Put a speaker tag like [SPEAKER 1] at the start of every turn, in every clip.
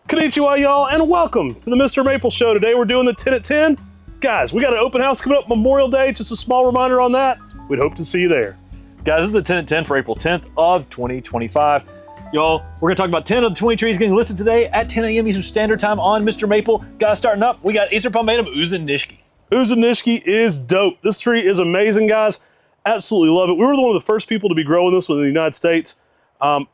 [SPEAKER 1] Konnichiwa, y'all, and welcome to the MrMaple Show. Today we're doing the 10 at 10. Guys, we got an open house coming up Memorial Day. Just a small reminder on that. We'd hope to see you there.
[SPEAKER 2] Guys, this is the 10 at 10 for April 10th of 2025. Y'all, we're going to talk about 10 of the 20 trees getting listed today at 10 a.m. Eastern Standard Time on Mr. Maple. Guys, starting up, we got Acer palmatum Uzen nishiki.
[SPEAKER 1] Uzen nishiki is dope. This tree is amazing, guys. Absolutely love it. We were one of the first people to be growing this one in the United States.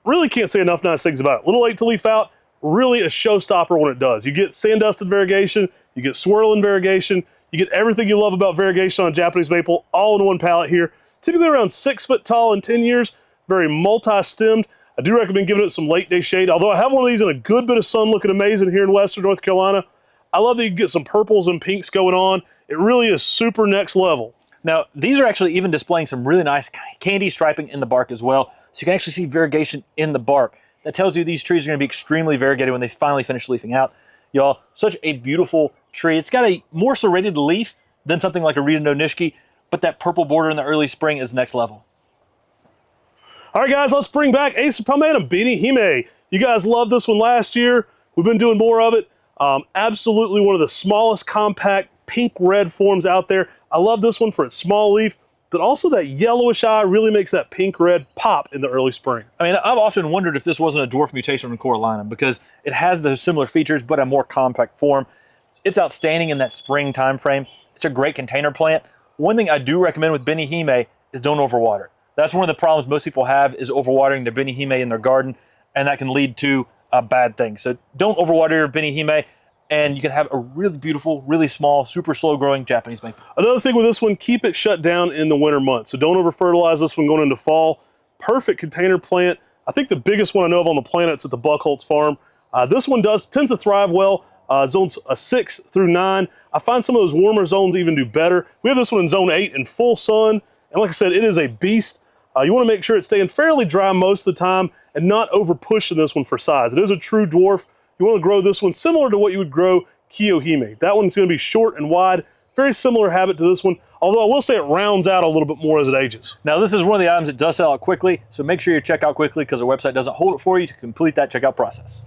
[SPEAKER 1] Really can't say enough nice things about it. A little late to leaf out. Really a showstopper when it does. You get sand-dusted variegation, you get swirling variegation, you get everything you love about variegation on Japanese maple all in one pallet here. Typically around 6 foot tall in 10 years, very multi-stemmed. I do recommend giving it some late day shade, although I have one of these in a good bit of sun looking amazing here in Western North Carolina. I love that you can get some purples and pinks going on. It really is super next level.
[SPEAKER 2] Now, these are actually even displaying some really nice candy striping in the bark as well, so you can actually see variegation in the bark. That tells you these trees are going to be extremely variegated when they finally finish leafing out. Y'all, such a beautiful tree. It's got a more serrated leaf than something like a Rito nishiki, but that purple border in the early spring is next level.
[SPEAKER 1] All right, guys, let's bring back Acer palmatum Beni hime. You guys loved this one last year. We've been doing more of it. Absolutely one of the smallest compact pink-red forms out there. I love this one for its small leaf, but also that yellowish eye really makes that pink-red pop in the early spring.
[SPEAKER 2] I mean, I've often wondered if this wasn't a dwarf mutation from corallinum because it has those similar features, but a more compact form. It's outstanding in that spring time frame. It's a great container plant. One thing I do recommend with Beni hime is don't overwater. That's one of the problems most people have is overwatering their Beni hime in their garden, and that can lead to bad things. So don't overwater your Beni hime, and you can have a really beautiful, really small, super slow-growing Japanese maple.
[SPEAKER 1] Another thing with this one, keep it shut down in the winter months. So don't over-fertilize this one going into fall. Perfect container plant. I think the biggest one I know of on the planet is at the Buckholtz farm. This one tends to thrive well, zones 6 through 9. I find some of those warmer zones even do better. We have this one in zone 8 in full sun, and like I said, it is a beast. You want to make sure it's staying fairly dry most of the time and not over-pushing this one for size. It is a true dwarf. You want to grow this one similar to what you would grow Kiyohime. That one's going to be short and wide, very similar habit to this one, although I will say it rounds out a little bit more as it ages.
[SPEAKER 2] Now, this is one of the items that does sell out quickly, so make sure you check out quickly because our website doesn't hold it for you to complete that checkout process.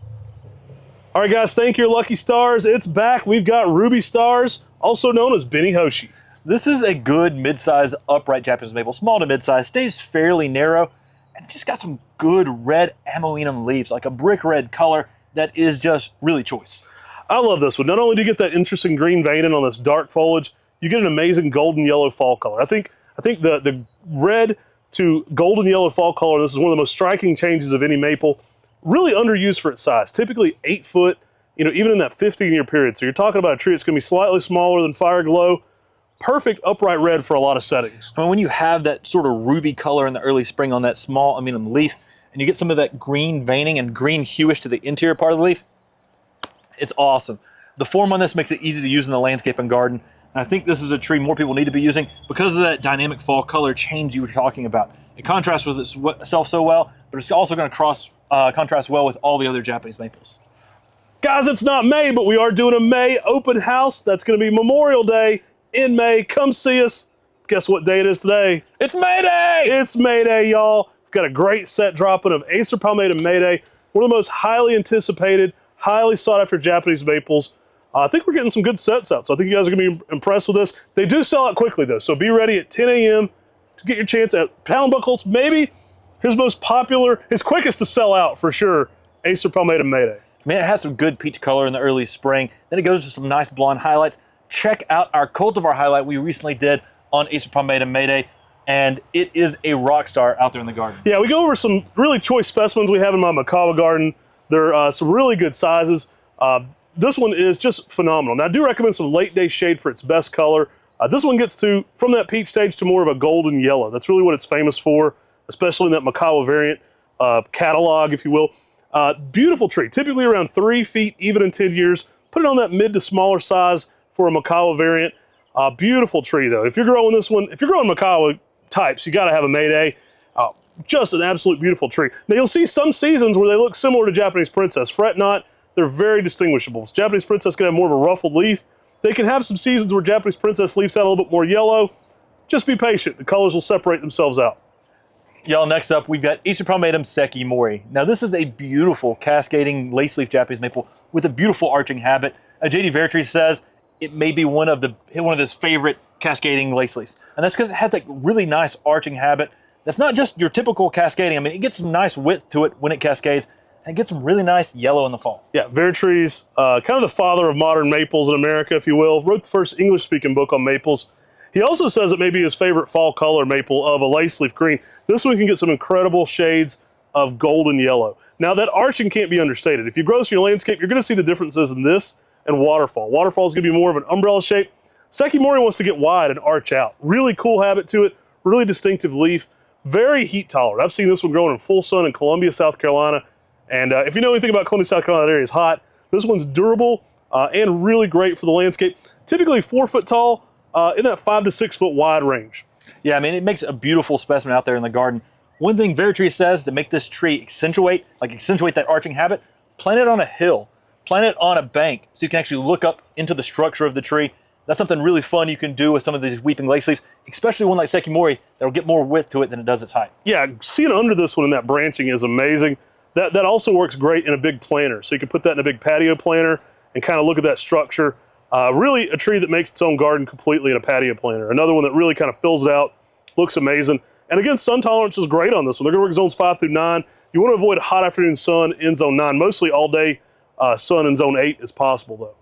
[SPEAKER 1] All right, guys, thank your lucky stars. It's back. We've got Ruby Stars, also known as Beni hoshi.
[SPEAKER 2] This is a good mid-size upright Japanese maple, small to mid-size, stays fairly narrow, and it's just got some good red amoenum leaves, like a brick red color that is just really choice.
[SPEAKER 1] I love this one. Not only do you get that interesting green veining on this dark foliage, you get an amazing golden yellow fall color. I think the red to golden yellow fall color, this is one of the most striking changes of any maple, really underused for its size. Typically 8 foot, even in that 15-year period. So you're talking about a tree that's going to be slightly smaller than Fire Glow. Perfect upright red for a lot of settings.
[SPEAKER 2] I mean, when you have that sort of ruby color in the early spring on that small amoenum leaf, and you get some of that green veining and green hueish to the interior part of the leaf, it's awesome. The form on this makes it easy to use in the landscape and garden. And I think this is a tree more people need to be using because of that dynamic fall color change you were talking about. It contrasts with itself so well, but it's also going to contrast well with all the other Japanese maples.
[SPEAKER 1] Guys, it's not May, but we are doing a May open house. That's going to be Memorial Day in May. Come see us. Guess what day it is today?
[SPEAKER 2] It's Mayday!
[SPEAKER 1] It's Mayday, y'all. We've got a great set dropping of Acer palmatum Mayday, one of the most highly anticipated, highly sought after Japanese maples. I think we're getting some good sets out, so I think you guys are going to be impressed with this. They do sell out quickly, though, so be ready at 10 a.m. to get your chance at Buckholtz, maybe his most popular, his quickest to sell out for sure, Acer palmatum Mayday.
[SPEAKER 2] Man, it has some good peach color in the early spring. Then it goes to some nice blonde highlights. Check out our cultivar highlight we recently did on Acer palmatum Mayday, and it is a rock star out there in the garden.
[SPEAKER 1] Yeah, we go over some really choice specimens we have in my Makawa garden. They're some really good sizes. This one is just phenomenal. Now, I do recommend some late day shade for its best color. This one gets from that peach stage to more of a golden yellow. That's really what it's famous for, especially in that Makawa variant catalog, if you will. Beautiful tree, typically around 3 feet, even in 10 years. Put it on that mid to smaller size for a Makawa variant. Beautiful tree, though. If you're growing this one, if you're growing Makawa types, you got to have a Mayday. Just an absolute beautiful tree. Now, you'll see some seasons where they look similar to Japanese Princess. Fret not, they're very distinguishable. Japanese Princess can have more of a ruffled leaf. They can have some seasons where Japanese Princess leaves out a little bit more yellow. Just be patient. The colors will separate themselves out.
[SPEAKER 2] Y'all, next up, we've got Acer palmatum sekimori. Now, this is a beautiful cascading lace leaf Japanese maple, with a beautiful arching habit. JD Veritree says it may be one of his favorite cascading lace leaves. And that's because it has that really nice arching habit. That's not just your typical cascading. I mean, it gets some nice width to it when it cascades, and it gets some really nice yellow in the fall.
[SPEAKER 1] Yeah, Veritree's kind of the father of modern maples in America, if you will. Wrote the first English-speaking book on maples. He also says it may be his favorite fall color maple of a lace leaf green. This one can get some incredible shades of golden yellow. Now, that arching can't be understated. If you grow this in your landscape, you're going to see the differences in this and waterfall. Waterfall is going to be more of an umbrella shape. Sekimori wants to get wide and arch out. Really cool habit to it, really distinctive leaf, very heat tolerant. I've seen this one growing in full sun in Columbia, South Carolina. And if you know anything about Columbia, South Carolina, that area is hot. This one's durable and really great for the landscape. Typically 4 foot tall, in that 5 to 6 foot wide range.
[SPEAKER 2] Yeah, I mean, it makes a beautiful specimen out there in the garden. One thing Veritree says to make this tree accentuate that arching habit, plant it on a hill, plant it on a bank so you can actually look up into the structure of the tree. That's something really fun you can do with some of these weeping lace leaves, especially one like Sekimori that'll get more width to it than it does its height.
[SPEAKER 1] Yeah, seeing under this one in that branching is amazing. That also works great in a big planter. So you can put that in a big patio planter and kind of look at that structure. Really a tree that makes its own garden completely in a patio planter. Another one that really kind of fills it out, looks amazing. And again, sun tolerance is great on this one. They're gonna work zones 5 through 9. You wanna avoid hot afternoon sun in zone 9. Mostly all day sun in zone 8 is possible though.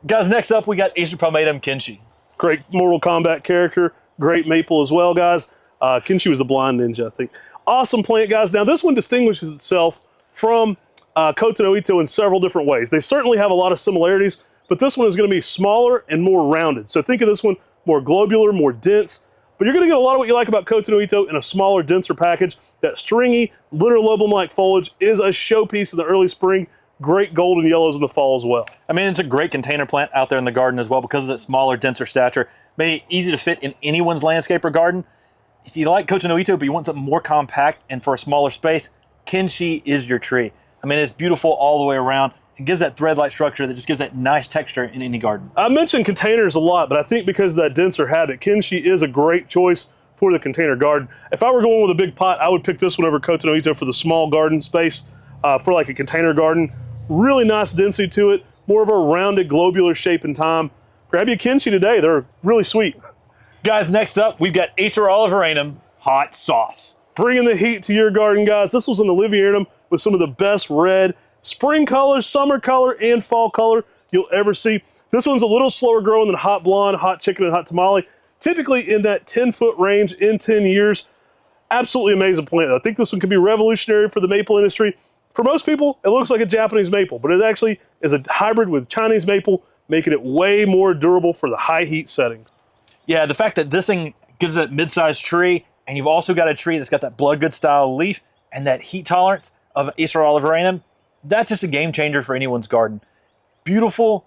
[SPEAKER 2] Guys, next up we got Acer palmatum kinshi.
[SPEAKER 1] Great Mortal Kombat character, great maple as well, guys. Kinshi was the blind ninja, I think. Awesome plant, guys. Now this one distinguishes itself from Koto-no-ito in several different ways. They certainly have a lot of similarities, but this one is gonna be smaller and more rounded. So think of this one more globular, more dense, but you're gonna get a lot of what you like about Koto-no-ito in a smaller, denser package. That stringy, lunar lobulum-like foliage is a showpiece in the early spring. Great golden yellows in the fall as well.
[SPEAKER 2] I mean, it's a great container plant out there in the garden as well because of that smaller, denser stature. Made it easy to fit in anyone's landscape or garden. If you like Koto-no-ito, but you want something more compact and for a smaller space, kinshi is your tree. I mean, it's beautiful all the way around. It gives that thread-like structure that just gives that nice texture in any garden.
[SPEAKER 1] I mentioned containers a lot, but I think because of that denser habit, kinshi is a great choice for the container garden. If I were going with a big pot, I would pick this one over Koto-no-ito for the small garden space, for like a container garden. Really nice density to it, more of a rounded globular shape and time. Grab you a kinshi today, they're really sweet.
[SPEAKER 2] Guys, next up, we've got Acer oliverianum hot sauce.
[SPEAKER 1] Bringing the heat to your garden, guys. This was an oliverianum with some of the best red spring colors, summer color, and fall color you'll ever see. This one's a little slower growing than hot blonde, hot chicken, and hot tamale. Typically in that 10-foot range in 10 years. Absolutely amazing plant. I think this one could be revolutionary for the maple industry. For most people, it looks like a Japanese maple, but it actually is a hybrid with Chinese maple, making it way more durable for the high heat settings.
[SPEAKER 2] Yeah, the fact that this thing gives that mid-sized tree, and you've also got a tree that's got that bloodgood style leaf and that heat tolerance of Acer oliverianum, that's just a game changer for anyone's garden. Beautiful,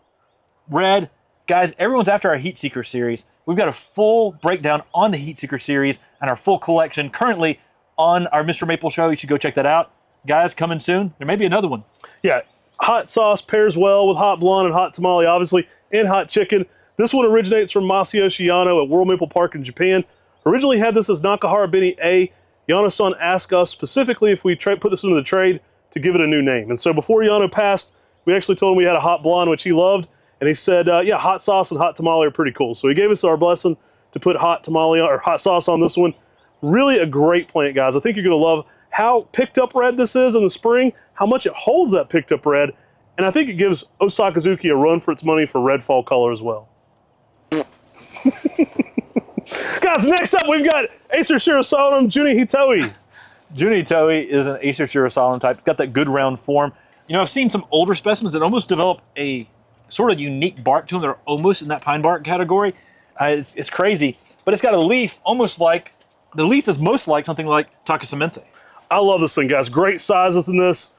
[SPEAKER 2] red. Guys, everyone's after our Heat Seeker series. We've got a full breakdown on the Heat Seeker series and our full collection currently on our MrMaple Show. You should go check that out. Guys, coming soon. There may be another one.
[SPEAKER 1] Yeah, hot sauce pairs well with hot blonde and hot tamale, obviously, and hot chicken. This one originates from Masayoshi Yano at World Maple Park in Japan. Originally had this as Nakahara Beni A. Yano-san asked us specifically if we put this into the trade to give it a new name. And so before Yano passed, we actually told him we had a hot blonde, which he loved. And he said, yeah, hot sauce and hot tamale are pretty cool. So he gave us our blessing to put hot tamale or hot sauce on this one. Really a great plant, guys. I think you're gonna love how picked up red this is in the spring, how much it holds that picked up red. And I think it gives Osakazuki a run for its money for red fall color as well. Guys, next up we've got Acer shirasawanum junihitoe.
[SPEAKER 2] Junihitoe is an Acer shirasawanum type. It's got that good round form. You know, I've seen some older specimens that almost develop a sort of unique bark to them. They're almost in that pine bark category. It's crazy, but it's got a leaf almost like, the leaf is most like something like Takasamense.
[SPEAKER 1] I love this thing, guys. Great sizes in this.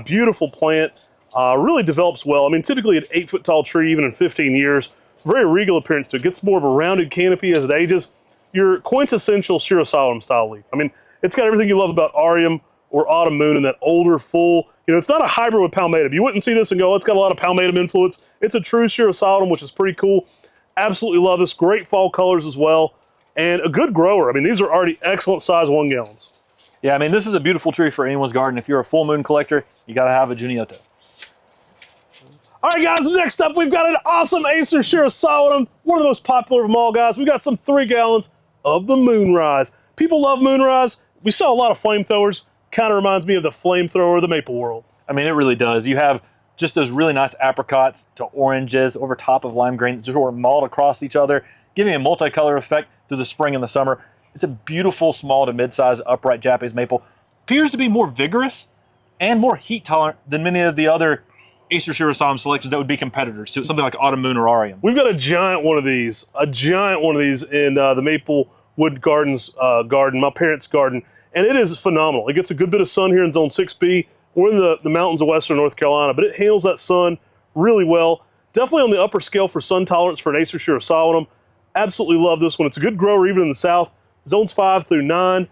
[SPEAKER 1] Beautiful plant. Really develops well. I mean, typically an 8-foot tall tree, even in 15 years. Very regal appearance to it. Gets more of a rounded canopy as it ages. Your quintessential shirasawanum style leaf. I mean, it's got everything you love about Arium or Autumn Moon and that older, full, you know, it's not a hybrid with palmatum. You wouldn't see this and go, oh, it's got a lot of palmatum influence. It's a true shirasawanum, which is pretty cool. Absolutely love this. Great fall colors as well. And a good grower. I mean, these are already excellent size 1 gallons.
[SPEAKER 2] Yeah, I mean, this is a beautiful tree for anyone's garden. If you're a full moon collector, you got to have a junihitoe.
[SPEAKER 1] All right, guys, next up, we've got an awesome Acer shirasawanum, one of the most popular of them all, guys. We've got some 3 gallons of the moonrise. People love moonrise. We saw a lot of flamethrowers. Kind of reminds me of the flamethrower of the maple world.
[SPEAKER 2] I mean, it really does. You have just those really nice apricots to oranges over top of lime green that just sort of mauled across each other, giving a multicolor effect through the spring and the summer. It's a beautiful small to mid-size upright Japanese maple. Appears to be more vigorous and more heat tolerant than many of the other Acer shirasawanum selections that would be competitors to it, something like autumn moon or arium.
[SPEAKER 1] We've got a giant one of these in the Maple Wood Gardens garden, my parents' garden, and it is phenomenal. It gets a good bit of sun here in Zone 6B. We're in the mountains of western North Carolina, but it handles that sun really well. Definitely on the upper scale for sun tolerance for an Acer shirasawanum. Absolutely love this one. It's a good grower even in the south. Zones 5 through 9.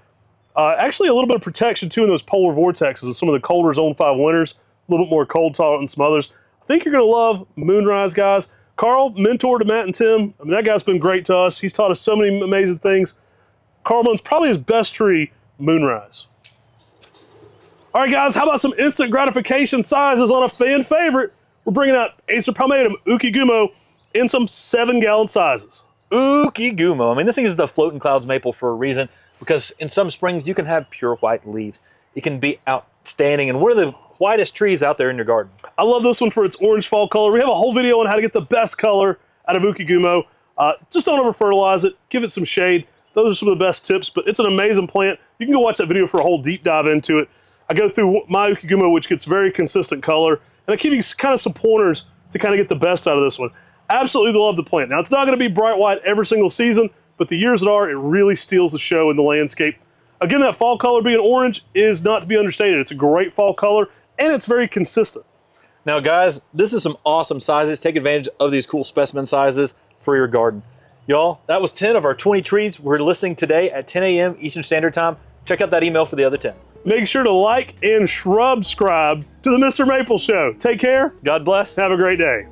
[SPEAKER 1] Actually a little bit of protection too in those polar vortexes and some of the colder Zone 5 winters. A little bit more cold tolerant than some others. I think you're going to love Moonrise, guys. Carl, mentor to Matt and Tim. I mean, that guy's been great to us. He's taught us so many amazing things. Carl Munn's probably his best tree, Moonrise. All right, guys, how about some instant gratification sizes on a fan favorite? We're bringing out Acer palmatum Ukigumo in some 7-gallon sizes.
[SPEAKER 2] Ukigumo. I mean, this thing is the floating clouds maple for a reason, because in some springs you can have pure white leaves. It can be outstanding, and one of the whitest trees out there in your garden.
[SPEAKER 1] I love this one for its orange fall color. We have a whole video on how to get the best color out of Ukigumo. Just don't over fertilize it. Give it some shade. Those are some of the best tips, but it's an amazing plant. You can go watch that video for a whole deep dive into it. I go through my Ukigumo, which gets very consistent color, and I give you kind of some pointers to kind of get the best out of this one. Absolutely love the plant. Now, it's not going to be bright white every single season, but the years that are, it really steals the show in the landscape. Again, that fall color being orange is not to be understated. It's a great fall color, and it's very consistent.
[SPEAKER 2] Now, guys, this is some awesome sizes. Take advantage of these cool specimen sizes for your garden. Y'all, that was 10 of our 20 trees we're listing today at 10 a.m. Eastern Standard Time. Check out that email for the other 10.
[SPEAKER 1] Make sure to like and subscribe to the MrMaple Show. Take care.
[SPEAKER 2] God bless.
[SPEAKER 1] Have a great day.